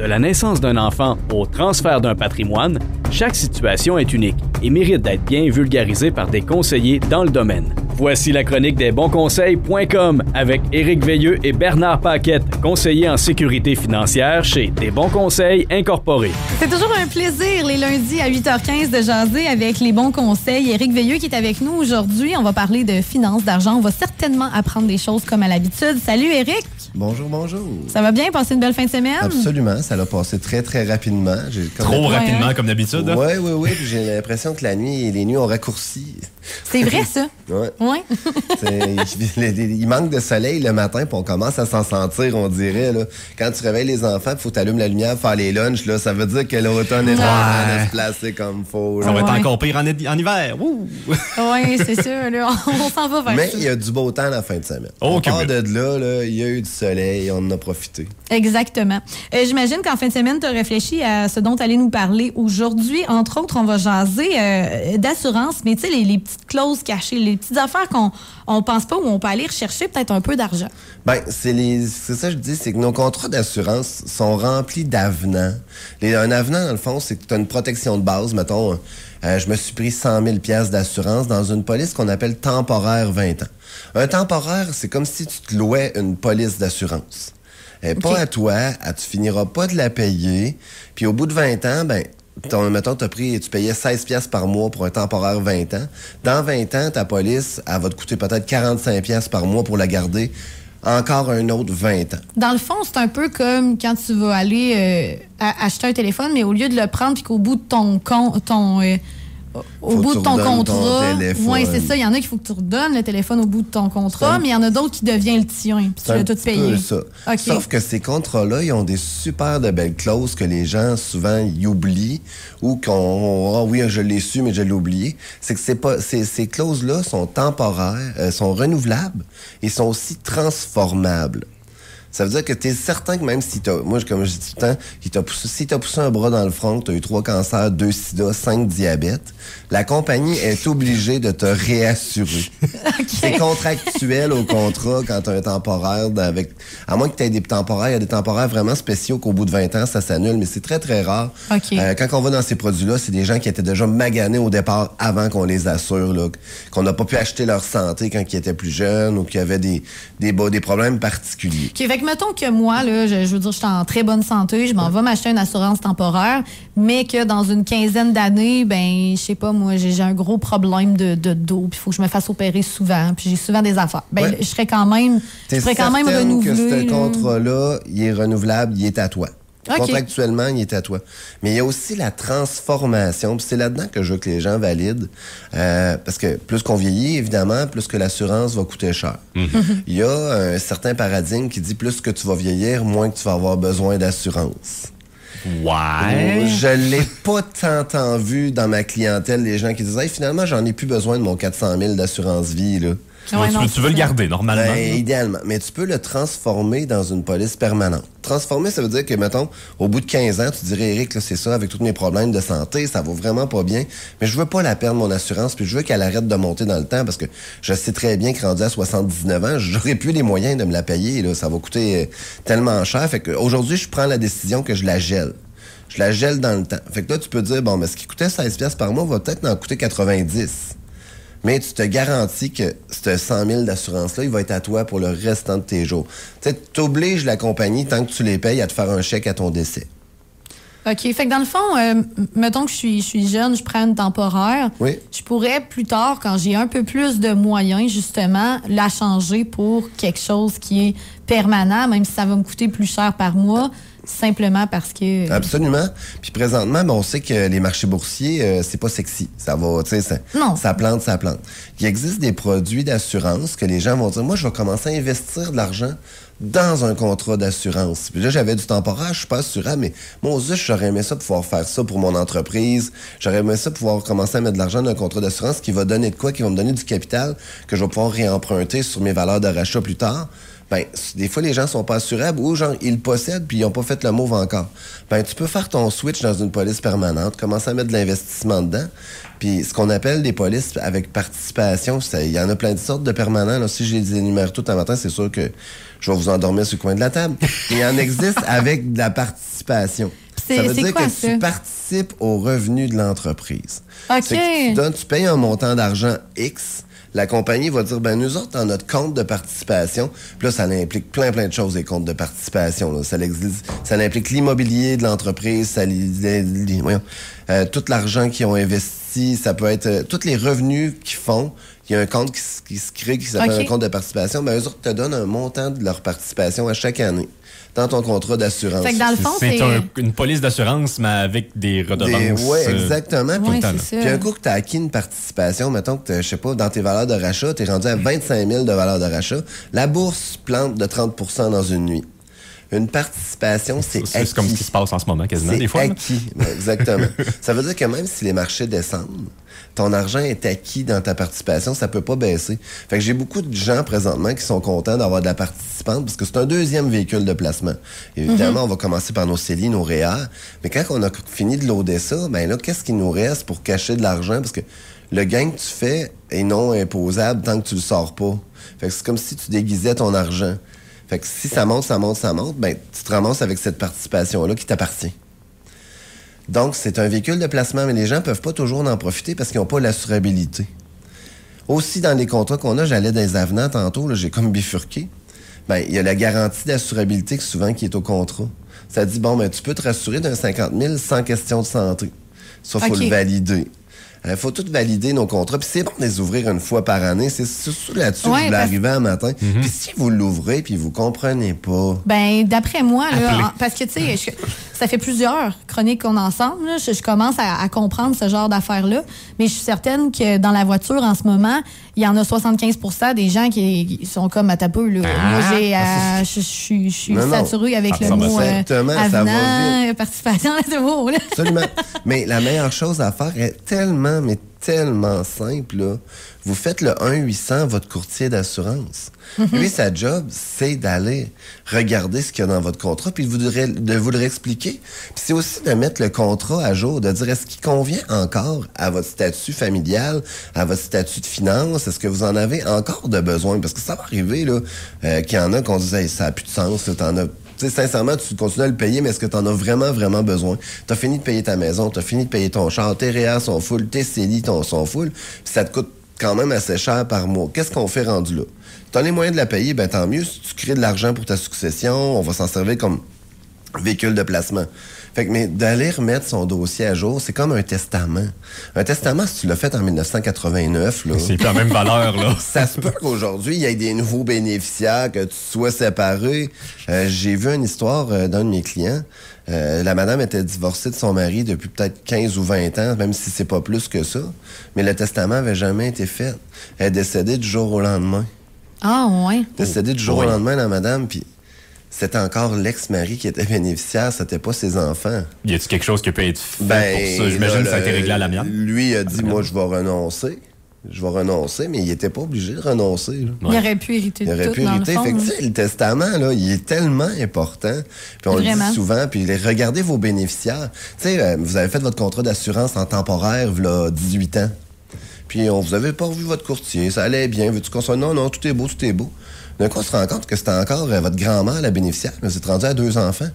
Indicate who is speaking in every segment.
Speaker 1: De la naissance d'un enfant au transfert d'un patrimoine, chaque situation est unique et mérite d'être bien vulgarisée par des conseillers dans le domaine. Voici la chronique des bonsconseils.com avec Éric Veilleux et Bernard Paquette, conseillers en sécurité financière chez Des Bons Conseils Incorporés.
Speaker 2: C'est toujours un plaisir les lundis à 8h15 de jaser avec les bons conseils. Éric Veilleux qui est avec nous aujourd'hui. On va parler de finances, d'argent. On va certainement apprendre des choses comme à l'habitude. Salut Éric!
Speaker 3: Bonjour, bonjour.
Speaker 2: Ça va bien? Passer une belle fin de semaine?
Speaker 3: Absolument. Ça l'a passé très, très rapidement.
Speaker 4: Trop rapidement, comme d'habitude.
Speaker 3: Oui. J'ai l'impression que les nuits ont raccourci.
Speaker 2: C'est vrai, ça?
Speaker 3: Oui.
Speaker 2: Ouais.
Speaker 3: Il manque de soleil le matin, puis on commence à s'en sentir, on dirait. Là. Quand tu réveilles les enfants, il faut t'allumer la lumière, faire les lunchs, là, ça veut dire que l'automne est en train de se placer comme il faut.
Speaker 4: Ça va être encore pire en hiver.
Speaker 2: Oui, c'est sûr. Là, on s'en va vers
Speaker 3: Mais
Speaker 2: ça.
Speaker 3: il y a du beau temps la fin de semaine.
Speaker 4: Oh,
Speaker 3: on part de là, il y a eu du soleil, on en a profité.
Speaker 2: Exactement. J'imagine qu'en fin de semaine, tu as réfléchi à ce dont tu allais nous parler aujourd'hui. Entre autres, on va jaser d'assurance, mais tu sais, les petites clauses cachées, les petites affaires qu'on pense pas où on peut aller rechercher peut-être un peu d'argent.
Speaker 3: Bien, c'est ça que je dis, c'est que nos contrats d'assurance sont remplis d'avenants. Un avenant, dans le fond, c'est que tu as une protection de base. Mettons, je me suis pris 100 000 $ d'assurance dans une police qu'on appelle temporaire 20 ans. Un temporaire, c'est comme si tu te louais une police d'assurance. Pas à toi, tu finiras pas de la payer. Puis au bout de 20 ans, mettons, tu payais 16 $ par mois pour un temporaire 20 ans. Dans 20 ans, ta police, elle va te coûter peut-être 45 $ par mois pour la garder encore un autre 20 ans. Dans
Speaker 2: le fond, c'est un peu comme quand tu vas aller acheter un téléphone, mais au lieu de le prendre puis qu'au bout de ton contrat, oui, c'est ça. Il y en a qu'il faut que tu redonnes le téléphone au bout de ton contrat, mais il y en a d'autres qui deviennent le tien, puis tu l'as tout payé.
Speaker 3: Ça. Okay. Sauf que ces contrats-là, ils ont des super de belles clauses que les gens, souvent, y oublient ou oui, je l'ai su, mais je l'ai oublié. C'est que ces clauses-là sont temporaires, sont renouvelables et sont aussi transformables. Ça veut dire que tu es certain que même si moi, comme je dis tout le temps, si t'as poussé un bras dans le front, t'as eu 3 cancers, 2 sida, 5 diabètes, la compagnie est obligée de te réassurer. Okay. C'est contractuel au contrat quand t'as un temporaire à moins que t'aies des temporaires, il y a des temporaires vraiment spéciaux qu'au bout de 20 ans, ça s'annule, mais c'est très, très rare.
Speaker 2: Okay.
Speaker 3: Quand on va dans ces produits-là, c'est des gens qui étaient déjà maganés au départ avant qu'on les assure, là, qu'on n'a pas pu acheter leur santé quand ils étaient plus jeunes ou qui avaient des problèmes particuliers.
Speaker 2: Okay, fait que mettons que moi, là, je veux dire, je suis en très bonne santé, je m'en vais m'acheter une assurance temporaire, mais que dans une quinzaine d'années, je sais pas, moi, j'ai un gros problème de dos, puis il faut que je me fasse opérer souvent, puis j'ai souvent des affaires. Je serais quand même, renouveler.
Speaker 3: Que ce contrat-là, il est renouvelable, il est à toi. Okay. Contractuellement, il est à toi. Mais il y a aussi la transformation. Puis c'est là-dedans que je veux que les gens valident. Parce que plus qu'on vieillit, évidemment, plus que l'assurance va coûter cher. Mm-hmm. Il y a un certain paradigme qui dit plus que tu vas vieillir, moins que tu vas avoir besoin d'assurance.
Speaker 4: Ouais.
Speaker 3: Je l'ai pas tant vu dans ma clientèle, les gens qui disent « Hey, finalement, j'en ai plus besoin de mon 400 000 d'assurance-vie. » là.
Speaker 4: Tu veux le garder, normalement.
Speaker 3: Idéalement. Mais tu peux le transformer dans une police permanente. Transformer, ça veut dire que, mettons, au bout de 15 ans, tu dirais, Éric, là, c'est ça, avec tous mes problèmes de santé, ça va vraiment pas bien. Mais je veux pas la perdre, mon assurance, puis je veux qu'elle arrête de monter dans le temps, parce que je sais très bien que rendu à 79 ans, j'aurais plus les moyens de me la payer, là. Ça va coûter tellement cher. Fait qu'aujourd'hui, je prends la décision que je la gèle. Je la gèle dans le temps. Fait que là, tu peux dire, bon, mais ce qui coûtait 16 $ par mois va peut-être en coûter 90. Mais tu te garantis que ce 100 000 d'assurance-là, il va être à toi pour le restant de tes jours. Tu sais, t'obliges la compagnie, tant que tu les payes, à te faire un chèque à ton décès.
Speaker 2: OK. Fait que dans le fond, mettons que je suis jeune, je prends une temporaire.
Speaker 3: Oui.
Speaker 2: Je pourrais plus tard, quand j'ai un peu plus de moyens, justement, la changer pour quelque chose qui est permanent, même si ça va me coûter plus cher par mois. Simplement parce que...
Speaker 3: Absolument. Puis présentement, on sait que les marchés boursiers, c'est pas sexy. Ça va, tu sais, ça plante. Il existe des produits d'assurance que les gens vont dire, moi, je vais commencer à investir de l'argent dans un contrat d'assurance. Puis là, j'avais du temporaire, je suis pas assurable, mais moi, j'aurais aimé ça pouvoir faire ça pour mon entreprise. J'aurais aimé ça pouvoir commencer à mettre de l'argent dans un contrat d'assurance qui va donner de quoi, qui va me donner du capital que je vais pouvoir réemprunter sur mes valeurs de rachat plus tard. ben, des fois, les gens sont pas assurables ou genre, ils le possèdent puis ils n'ont pas fait le move encore. Ben, tu peux faire ton switch dans une police permanente, commencer à mettre de l'investissement dedans. Puis ce qu'on appelle des polices avec participation, il y en a plein de sortes de permanents. Là, si je les énumère tout un matin, c'est sûr que je vais vous endormir sur le coin de la table. Il en existe avec de la participation. Ça veut dire que tu participes aux revenus de l'entreprise.
Speaker 2: OK.
Speaker 3: C'est que tu payes un montant d'argent X. La compagnie va dire, ben nous autres, dans notre compte de participation, puis là, ça implique plein de choses, les comptes de participation. Là. Ça implique l'immobilier de l'entreprise, tout l'argent qu'ils ont investi, ça peut être tous les revenus qu'ils font. Il y a un compte qui se crée qui s'appelle un compte de participation. Ben eux autres te donnent un montant de leur participation à chaque année dans ton contrat d'assurance.
Speaker 2: Fait que dans le fond,
Speaker 4: c'est une police d'assurance, mais avec des redevances.
Speaker 3: Oui, exactement.
Speaker 2: Puis
Speaker 3: un coup que tu as acquis une participation, mettons que, je sais pas, dans tes valeurs de rachat, tu es rendu à 25 000 de valeurs de rachat, la bourse plante de 30 % dans une nuit. Une participation, c'est acquis.
Speaker 4: C'est comme ce qui se passe en ce moment, quasiment, des fois.
Speaker 3: C'est acquis, exactement. Ça veut dire que même si les marchés descendent, ton argent est acquis dans ta participation, ça peut pas baisser. Fait que j'ai beaucoup de gens présentement qui sont contents d'avoir de la participante parce que c'est un deuxième véhicule de placement. Évidemment, on va commencer par nos CELI, nos REER, mais quand on a fini de loader ça, ben là, qu'est-ce qu'il nous reste pour cacher de l'argent? Parce que le gain que tu fais est non imposable tant que tu le sors pas. Fait que c'est comme si tu déguisais ton argent. Fait que si ça monte, ben tu te ramasses avec cette participation-là qui t'appartient. Donc, c'est un véhicule de placement, mais les gens peuvent pas toujours en profiter parce qu'ils n'ont pas l'assurabilité. Aussi, dans les contrats qu'on a, j'allais dans les avenants tantôt, là, j'ai comme bifurqué. Ben, il y a la garantie d'assurabilité souvent qui est au contrat. Ça dit, bon, ben, tu peux te rassurer d'un 50 000 sans question de santé. Ça, il faut le valider. Il faut tout valider nos contrats. Puis c'est bon de les ouvrir une fois par année. C'est surtout là-dessus que je voulais arriver un matin. Puis si vous l'ouvrez puis vous comprenez pas...
Speaker 2: Ben d'après moi, là, parce que, tu sais, ça fait plusieurs chroniques qu'on a ensemble. Là, je commence à comprendre ce genre d'affaires-là. Mais je suis certaine que dans la voiture, en ce moment, il y en a 75 % des gens qui sont comme à ta peu. Là. Moi, je suis saturée avec le mot avenant, participation, c'est beau. Là.
Speaker 3: Absolument. Mais la meilleure chose à faire est tellement simple, là. Vous faites le 1-800, votre courtier d'assurance. Lui, sa job, c'est d'aller regarder ce qu'il y a dans votre contrat, puis de vous le réexpliquer. Puis c'est aussi de mettre le contrat à jour, de dire est-ce qu'il convient encore à votre statut familial, à votre statut de finance, est-ce que vous en avez encore de besoin? Parce que ça va arriver, là, qu'il y en a qu'on dise hey, ça n'a plus de sens, là, t'en as... Tu sais, sincèrement, tu continues à le payer, mais est-ce que tu en as vraiment besoin? Tu as fini de payer ta maison, tu as fini de payer ton char, tes REER sont full, tes CELI sont full, puis ça te coûte quand même assez cher par mois. Qu'est-ce qu'on fait rendu là? Tu as les moyens de la payer, ben tant mieux. Si tu crées de l'argent pour ta succession, on va s'en servir comme véhicule de placement. Fait que, mais d'aller remettre son dossier à jour, c'est comme un testament. Un testament, si tu l'as fait en 1989, là...
Speaker 4: C'est la même valeur, là.
Speaker 3: Ça se peut qu'aujourd'hui, il y ait des nouveaux bénéficiaires, que tu sois séparé. J'ai vu une histoire d'un de mes clients. La madame était divorcée de son mari depuis peut-être 15 ou 20 ans, même si c'est pas plus que ça. Mais le testament avait jamais été fait. Elle est décédée du jour au lendemain.
Speaker 2: Ah, ouais.
Speaker 3: Décédée du jour au lendemain, la madame, puis... C'était encore l'ex-mari qui était bénéficiaire, c'était pas ses enfants.
Speaker 4: Y a-t-il quelque chose qui peut être fait pour ça? J'imagine que ça a été réglé à l'amiable.
Speaker 3: Lui a dit, moi, je vais renoncer. Mais il était pas obligé de renoncer. Là.
Speaker 2: Il aurait pu hériter de tout, dans le fond.
Speaker 3: Fait que, le testament, là, il est tellement important. Puis on le dit souvent. Puis regardez vos bénéficiaires. Tu sais, vous avez fait votre contrat d'assurance en temporaire, il 18 ans. Puis vous avez pas revu votre courtier, ça allait bien. Veux-tu qu'on soit... Non, tout est beau. D'un coup, on se rend compte que c'était encore votre grand-mère, la bénéficiaire, mais vous êtes rendu à 2 enfants.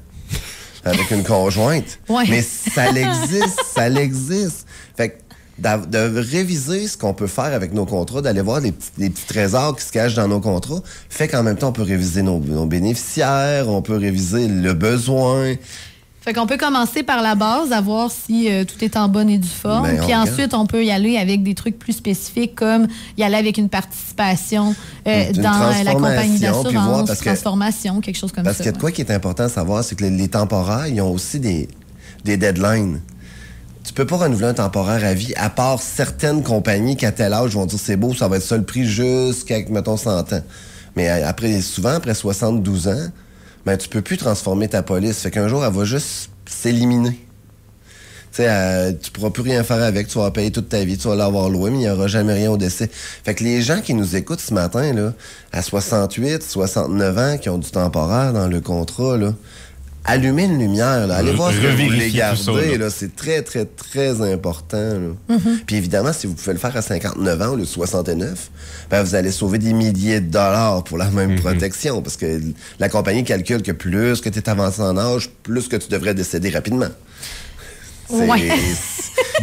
Speaker 3: Avec une conjointe.
Speaker 2: Ouais.
Speaker 3: Mais ça l'existe. Fait que de réviser ce qu'on peut faire avec nos contrats, d'aller voir les petits trésors qui se cachent dans nos contrats, fait qu'en même temps, on peut réviser nos bénéficiaires, on peut réviser le besoin.
Speaker 2: Fait qu'on peut commencer par la base, à voir si tout est en bonne et due forme. Puis ensuite, on peut y aller avec des trucs plus spécifiques, comme y aller avec une participation dans la compagnie d'assurance, transformation, quelque chose comme ça.
Speaker 3: Parce que quoi qui est important à savoir, c'est que les temporaires, ils ont aussi des deadlines. Tu peux pas renouveler un temporaire à vie, à part certaines compagnies qui, à tel âge, vont dire c'est beau, ça va être ça le prix jusqu'à, mettons, 100 ans. Mais souvent, après 72 ans, ben, tu peux plus transformer ta police. Fait qu'un jour, elle va juste s'éliminer. Tu pourras plus rien faire avec, tu vas payer toute ta vie, tu vas l'avoir loué, mais il n'y aura jamais rien au décès. Fait que les gens qui nous écoutent ce matin, là, à 68, 69 ans, qui ont du temporaire dans le contrat, là, allumez une lumière, là. Allez voir ce que vous voulez garder, là. C'est très, très, très important. Puis évidemment, si vous pouvez le faire à 59 ans ou le 69, ben vous allez sauver des milliers de dollars pour la même protection. Parce que la compagnie calcule que plus que tu es avancé en âge, plus que tu devrais décéder rapidement.
Speaker 2: Ouais.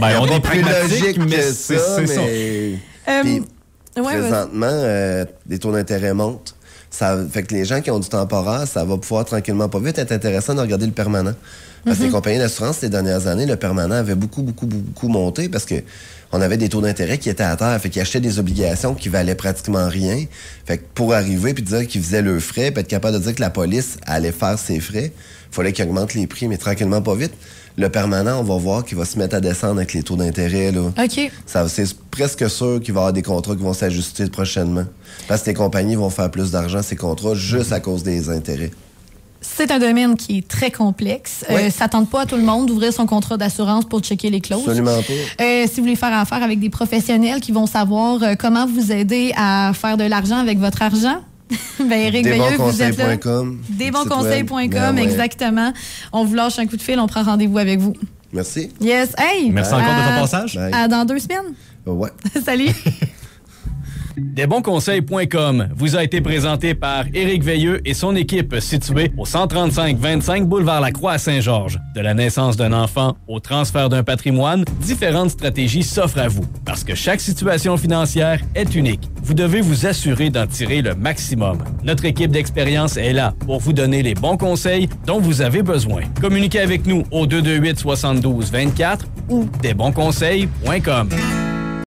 Speaker 4: On est
Speaker 3: plus logique
Speaker 4: mais
Speaker 3: que
Speaker 4: c'est
Speaker 3: ça,
Speaker 4: ça.
Speaker 3: mais... présentement, les taux d'intérêt montent. Ça fait que les gens qui ont du temporaire, ça va pouvoir tranquillement pas vite être intéressant de regarder le permanent. Parce que les compagnies d'assurance, ces dernières années, le permanent avait beaucoup monté parce que on avait des taux d'intérêt qui étaient à terre. Fait qu'ils achetaient des obligations qui valaient pratiquement rien. Fait que pour arriver puis dire qu'ils faisaient leurs frais, puis être capable de dire que la police allait faire ses frais, il fallait qu'ils augmentent les prix, mais tranquillement pas vite. Le permanent, on va voir qu'il va se mettre à descendre avec les taux d'intérêt, là.
Speaker 2: OK.
Speaker 3: C'est presque sûr qu'il va y avoir des contrats qui vont s'ajuster prochainement. Parce que les compagnies vont faire plus d'argent, ces contrats, juste à cause des intérêts.
Speaker 2: C'est un domaine qui est très complexe.
Speaker 3: Oui.
Speaker 2: Ça tente pas à tout le monde d'ouvrir son contrat d'assurance pour checker les clauses.
Speaker 3: Absolument pas.
Speaker 2: Si vous voulez faire affaire avec des professionnels qui vont savoir comment vous aider à faire de l'argent avec votre argent, ben Éric Veilleux, vous êtes là. Desbonsconseils.com, exactement. On vous lâche un coup de fil, on prend rendez-vous avec vous.
Speaker 3: Merci.
Speaker 2: Yes. Hey!
Speaker 4: Merci encore de ton passage.
Speaker 2: À dans 2 semaines.
Speaker 3: Ouais.
Speaker 2: Salut!
Speaker 1: Desbonsconseils.com vous a été présenté par Éric Veilleux et son équipe située au 135-25 boulevard Lacroix à Saint-Georges. De la naissance d'un enfant au transfert d'un patrimoine, différentes stratégies s'offrent à vous. Parce que chaque situation financière est unique. Vous devez vous assurer d'en tirer le maximum. Notre équipe d'expérience est là pour vous donner les bons conseils dont vous avez besoin. Communiquez avec nous au 228-72-24 ou desbonsconseils.com.